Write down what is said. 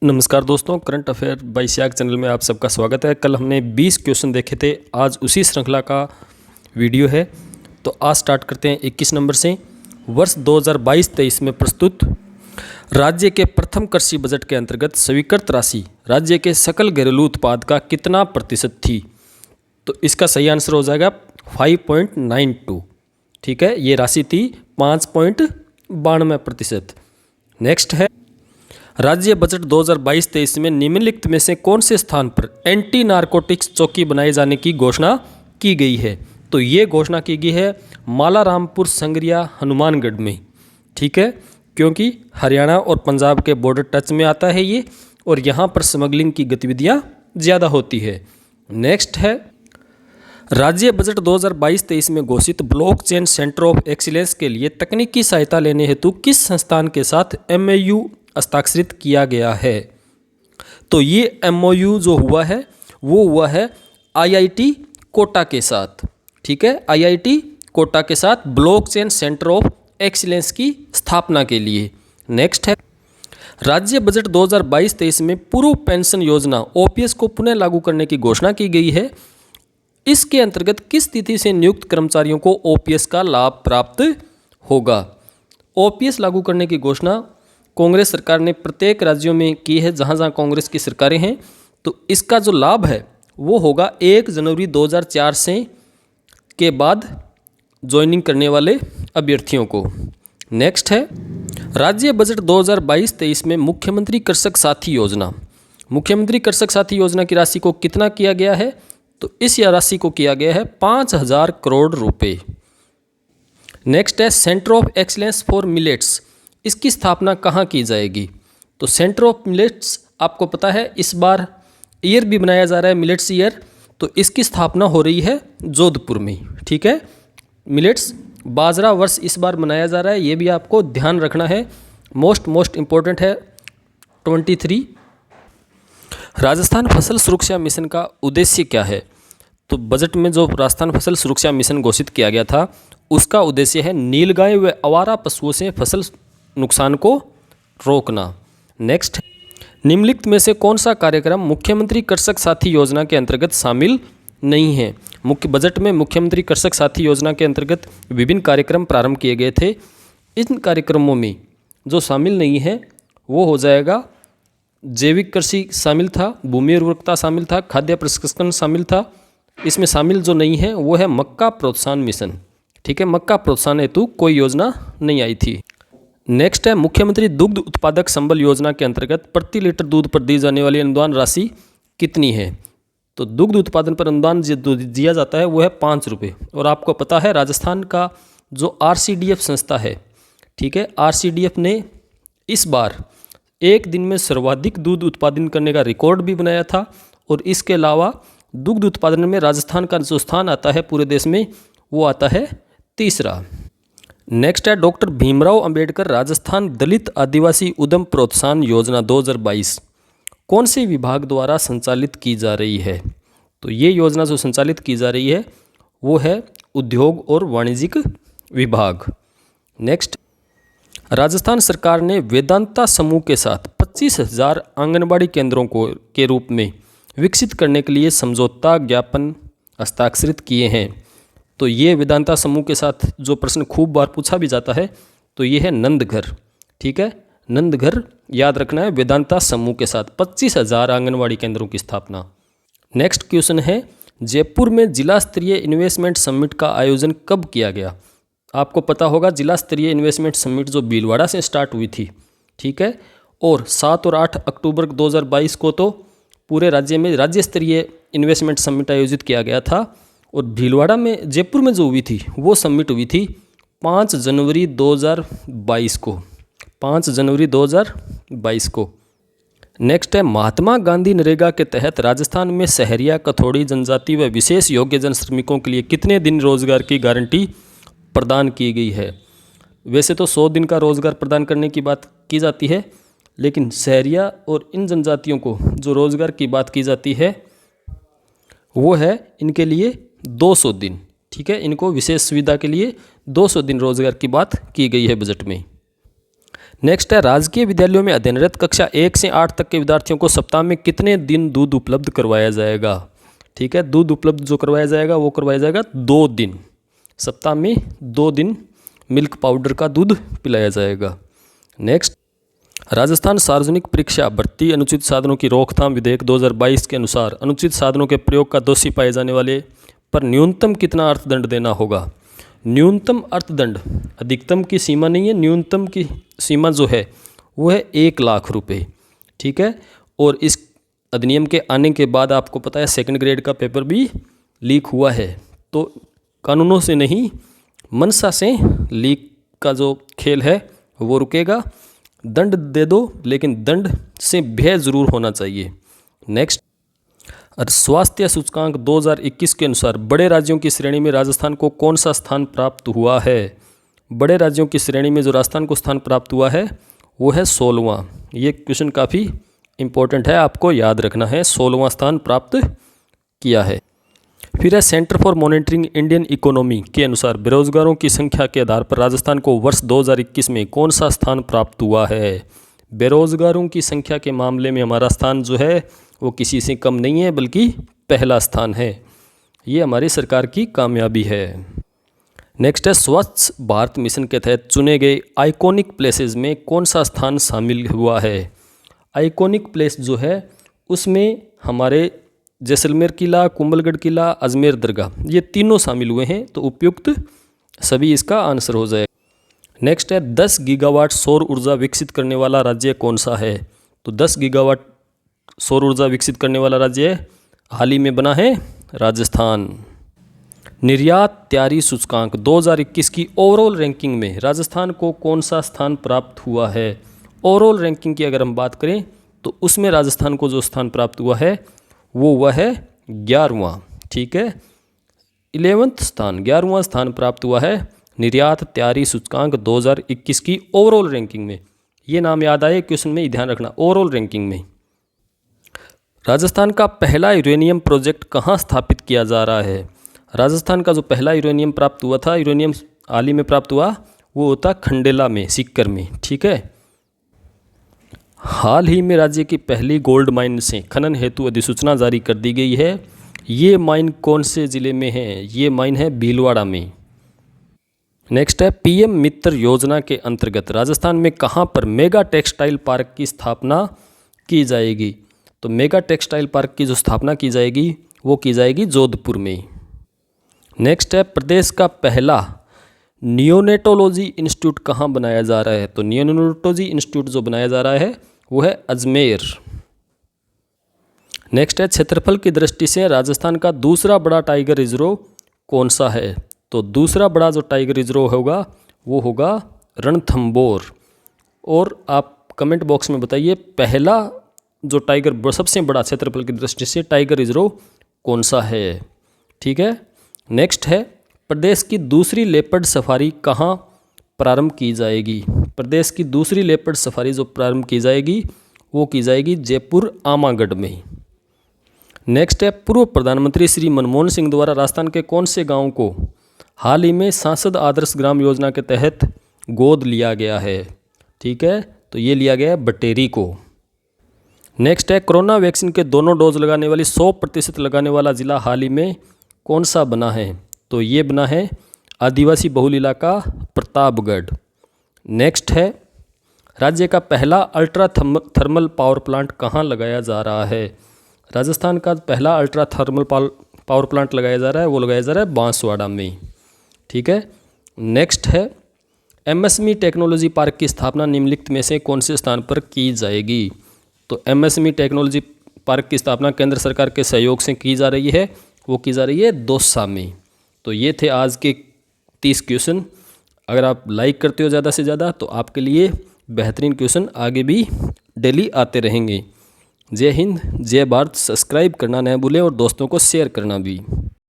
नमस्कार दोस्तों, current affair by Siyag channel में आप सबका स्वागत है। कल हमने 20 क्वेश्चन देखे थे, आज उसी श्रृंखला का वीडियो है। तो आज स्टार्ट करते हैं 21 नंबर से। वर्ष 2022-23 में प्रस्तुत राज्य के प्रथम कृषि बजट के अंतर्गत स्वीकृत राशि राज्य के सकल घरेलू उत्पाद का कितना प्रतिशत थी? तो इसका सही आंसर हो जाएगा 5.92। ठीक है, ये राशि थी 5.92%। नेक्स्ट है, राज्य बजट 2022-23 में निम्नलिखित में से कौन से स्थान पर एंटी नारकोटिक्स चौकी बनाए जाने की घोषणा की गई है? तो ये घोषणा की गई है मालारामपुर संगरिया हनुमानगढ़ में। ठीक है, क्योंकि हरियाणा और पंजाब के बॉर्डर टच में आता है ये, और यहाँ पर स्मगलिंग की गतिविधियाँ ज़्यादा होती है। नेक्स्ट है, राज्य बजट 2022-23 में घोषित ब्लॉकचेन सेंटर ऑफ एक्सीलेंस के लिए तकनीकी सहायता लेने हेतु किस संस्थान के साथ MOU हस्ताक्षरित किया गया है? तो ये MOU जो हुआ है वो हुआ है IIT कोटा के साथ। ठीक है, IIT कोटा के साथ ब्लॉकचेन सेंटर ऑफ एक्सीलेंस की स्थापना के लिए। नेक्स्ट है, राज्य बजट 2022-23 में पूर्व पेंशन योजना OPS को पुनः लागू करने की घोषणा की गई है। इसके अंतर्गत किस तिथि से नियुक्त कर्मचारियों को OPS का लाभ प्राप्त होगा? OPS लागू करने की घोषणा कांग्रेस सरकार ने प्रत्येक राज्यों में की है, जहाँ जहाँ कांग्रेस की सरकारें हैं। तो इसका जो लाभ है वो होगा 1 जनवरी 2004 से के बाद ज्वाइनिंग करने वाले अभ्यर्थियों को। नेक्स्ट है, राज्य बजट 2022-23 में मुख्यमंत्री कृषक साथी योजना की राशि को कितना किया गया है? तो इस राशि को किया गया है 5,000 करोड़ रुपए। नेक्स्ट है, centre of excellence for millets, इसकी स्थापना कहाँ की जाएगी? तो सेंटर ऑफ मिलेट्स आपको पता है इस बार ईयर भी बनाया जा रहा है, मिलेट्स ईयर। तो इसकी स्थापना हो रही है जोधपुर में। ठीक है, मिलेट्स बाजरा वर्ष इस बार मनाया जा रहा है, ये भी आपको ध्यान रखना है। मोस्ट इम्पोर्टेंट है 23। राजस्थान फसल सुरक्षा मिशन का उद्देश्य क्या है? तो बजट में जो राजस्थान फसल सुरक्षा मिशन घोषित किया गया था उसका उद्देश्य है नीलगाय व आवारा पशुओं से फसल नुकसान को रोकना। नेक्स्ट, निम्नलिखित में से कौन सा कार्यक्रम मुख्यमंत्री कृषक साथी योजना के अंतर्गत शामिल नहीं है? मुख्य बजट में मुख्यमंत्री कृषक साथी योजना के अंतर्गत विभिन्न कार्यक्रम प्रारंभ किए गए थे। इन कार्यक्रमों में जो शामिल नहीं है वो हो जाएगा जैविक कृषि शामिल था, भूमि उर्वरकता शामिल था, खाद्य प्रसंस्करण शामिल था। इसमें शामिल जो नहीं है वो है मक्का प्रोत्साहन मिशन। ठीक है, मक्का प्रोत्साहन हेतु कोई योजना नहीं आई थी। नेक्स्ट है, मुख्यमंत्री दुग्ध उत्पादक संबल योजना के अंतर्गत प्रति लीटर दूध पर दी जाने वाली अनुदान राशि कितनी है? तो दुग्ध उत्पादन पर अनुदान जो दिया जाता है वो है 5 रुपये। और आपको पता है राजस्थान का जो RCDF संस्था है, ठीक है, RCDF ने इस बार एक दिन में सर्वाधिक दूध उत्पादन करने का रिकॉर्ड भी बनाया था। और इसके अलावा दुग्ध उत्पादन में राजस्थान का जो स्थान आता है पूरे देश में वो आता है 3रा। नेक्स्ट है, डॉक्टर भीमराव अंबेडकर राजस्थान दलित आदिवासी उद्यम प्रोत्साहन योजना 2022 कौन से विभाग द्वारा संचालित की जा रही है? तो ये योजना जो संचालित की जा रही है वो है उद्योग और वाणिज्यिक विभाग। नेक्स्ट, राजस्थान सरकार ने वेदांता समूह के साथ 25,000 आंगनबाड़ी केंद्रों को के रूप में विकसित करने के लिए समझौता ज्ञापन हस्ताक्षरित किए हैं। तो ये वेदांता समूह के साथ जो प्रश्न खूब बार पूछा भी जाता है तो ये है नंदघर। ठीक है, नंदघर याद रखना है, वेदांता समूह के साथ 25,000 आंगनवाड़ी केंद्रों की स्थापना। नेक्स्ट क्वेश्चन है, जयपुर में जिला स्तरीय इन्वेस्टमेंट समिट का आयोजन कब किया गया? आपको पता होगा जिला स्तरीय इन्वेस्टमेंट समिट जो भीलवाड़ा से स्टार्ट हुई थी। ठीक है, और 7 और 8 अक्टूबर 2022 को तो पूरे राज्य में राज्य स्तरीय इन्वेस्टमेंट समिट आयोजित किया गया था। और भीलवाड़ा में जयपुर में जो हुई थी वो समिट हुई थी 5 जनवरी 2022 को। 5 जनवरी 2022 को। नेक्स्ट है, महात्मा गांधी नरेगा के तहत राजस्थान में सहरिया कथोड़ी जनजाति व विशेष योग्यजन श्रमिकों के लिए कितने दिन रोजगार की गारंटी प्रदान की गई है? वैसे तो 100 दिन का रोजगार प्रदान करने की बात की जाती है, लेकिन सहरिया और इन जनजातियों को जो रोजगार की बात की जाती है वो है इनके लिए 200 दिन। ठीक है, इनको विशेष सुविधा के लिए 200 दिन रोजगार की बात की गई है बजट में। नेक्स्ट है राजकीय विद्यालयों में अध्ययनरत कक्षा 1 से 8 तक के विद्यार्थियों को सप्ताह में कितने दिन दूध उपलब्ध करवाया जाएगा। ठीक है, दूध उपलब्ध जो करवाया जाएगा वो करवाया जाएगा 2 दिन, सप्ताह में 2 दिन मिल्क पाउडर का दूध पिलाया जाएगा। नेक्स्ट, राजस्थान सार्वजनिक परीक्षा भर्ती अनुचित साधनों की रोकथाम विधेयक 2022 के अनुसार अनुचित साधनों के प्रयोग का दोषी पाए जाने वाले पर न्यूनतम कितना अर्थदंड देना होगा। न्यूनतम अर्थदंड, अधिकतम की सीमा नहीं है, न्यूनतम की सीमा जो है वो है 1 लाख रुपए। ठीक है, और इस अधिनियम के आने के बाद आपको पता है 2nd ग्रेड का पेपर भी लीक हुआ है, तो कानूनों से नहीं मंशा से लीक का जो खेल है वो रुकेगा। दंड दे दो, लेकिन दंड से भय जरूर होना चाहिए। नेक्स्ट, स्वास्थ्य सूचकांक 2021 के अनुसार बड़े राज्यों की श्रेणी में राजस्थान को कौन सा स्थान प्राप्त हुआ है। बड़े राज्यों की श्रेणी में जो राजस्थान को स्थान प्राप्त हुआ है वो है 16वां। ये क्वेश्चन काफ़ी इंपॉर्टेंट है, आपको याद रखना है, 16वां स्थान प्राप्त किया है। फिर है centre for monitoring Indian economy के अनुसार बेरोजगारों की संख्या के आधार पर राजस्थान को वर्ष 2021 में कौन सा स्थान प्राप्त हुआ है। बेरोजगारों की संख्या के मामले में हमारा स्थान जो है वो किसी से कम नहीं है, बल्कि पहला स्थान है। ये हमारी सरकार की कामयाबी है। नेक्स्ट है स्वच्छ भारत मिशन के तहत चुने गए आइकॉनिक प्लेसेस में कौन सा स्थान शामिल हुआ है। आइकॉनिक प्लेस जो है उसमें हमारे जैसलमेर किला, कुंभलगढ़ किला, अजमेर दरगाह, ये तीनों शामिल हुए हैं, तो उपयुक्त सभी इसका आंसर हो जाएगा। नेक्स्ट है 10 गीगावाट सौर ऊर्जा विकसित करने वाला राज्य कौन सा है। तो 10 गीगावाट सौर ऊर्जा विकसित करने वाला राज्य हाल ही में बना है राजस्थान। निर्यात तैयारी सूचकांक 2021 की ओवरऑल रैंकिंग में राजस्थान को कौन सा स्थान प्राप्त हुआ है। ओवरऑल रैंकिंग की अगर हम बात करें तो उसमें राजस्थान को जो स्थान प्राप्त हुआ है वो हुआ है 11वां। ठीक है, 11वां स्थान, 11वां स्थान प्राप्त हुआ है निर्यात तैयारी सूचकांक 2021 की ओवरऑल रैंकिंग में। ये नाम याद आए क्वेश्चन में, ध्यान रखना, ओवरऑल रैंकिंग में। राजस्थान का पहला यूरेनियम प्रोजेक्ट कहाँ स्थापित किया जा रहा है। राजस्थान का जो पहला यूरेनियम प्राप्त हुआ था, यूरेनियम हाल ही में प्राप्त हुआ, वो होता खंडेला में, सीकर में। ठीक है, हाल ही में राज्य की पहली गोल्ड माइन से खनन हेतु अधिसूचना जारी कर दी गई है। ये माइन कौन से ज़िले में है। ये माइन है भीलवाड़ा में। नेक्स्ट है पीएम मित्र योजना के अंतर्गत राजस्थान में कहाँ पर मेगा टेक्सटाइल पार्क की स्थापना की जाएगी। तो मेगा टेक्सटाइल पार्क की जो स्थापना की जाएगी वो की जाएगी जोधपुर में। नेक्स्ट है प्रदेश का पहला नियोनेटोलॉजी इंस्टीट्यूट कहाँ बनाया जा रहा है। तो नियोनेटोलॉजी इंस्टीट्यूट जो बनाया जा रहा है वो है अजमेर। नेक्स्ट है क्षेत्रफल की दृष्टि से राजस्थान का दूसरा बड़ा टाइगर रिजर्व कौन सा है। तो दूसरा बड़ा जो टाइगर रिजर्व होगा वो होगा रणथंबोर। और आप कमेंट बॉक्स में बताइए पहला जो टाइगर, सबसे बड़ा क्षेत्रफल की दृष्टि से टाइगर रिजर्व कौन सा है। ठीक है, नेक्स्ट है प्रदेश की दूसरी लेपर्ड सफारी कहाँ प्रारंभ की जाएगी। प्रदेश की दूसरी लेपर्ड सफारी जो प्रारंभ की जाएगी वो की जाएगी जयपुर आमागढ़ में। नेक्स्ट है पूर्व प्रधानमंत्री श्री मनमोहन सिंह द्वारा राजस्थान के कौन से गांव को हाल ही में सांसद आदर्श ग्राम योजना के तहत गोद लिया गया है। ठीक है, तो ये लिया गया है बटेरी को। नेक्स्ट है कोरोना वैक्सीन के दोनों डोज लगाने वाली 100% लगाने वाला जिला हाल ही में कौन सा बना है। तो ये बना है आदिवासी बहुल इलाका प्रतापगढ़। नेक्स्ट है राज्य का पहला अल्ट्रा थर्मल पावर प्लांट कहाँ लगाया जा रहा है। राजस्थान का पहला अल्ट्रा थर्मल पावर प्लांट लगाया जा रहा है, वो लगाया जा रहा है बांसवाड़ा में। ठीक है, नेक्स्ट है एमएसएमई टेक्नोलॉजी पार्क की स्थापना निम्नलिखित में से कौन से स्थान पर की जाएगी। तो एमएसएमई टेक्नोलॉजी पार्क की स्थापना केंद्र सरकार के सहयोग से की जा रही है, वो की जा रही है दौसा में। तो ये थे आज के 30 क्वेश्चन। अगर आप लाइक करते हो ज़्यादा से ज़्यादा तो आपके लिए बेहतरीन क्वेश्चन आगे भी डेली आते रहेंगे। जय हिंद, जय भारत। सब्सक्राइब करना न भूलें और दोस्तों को शेयर करना भी।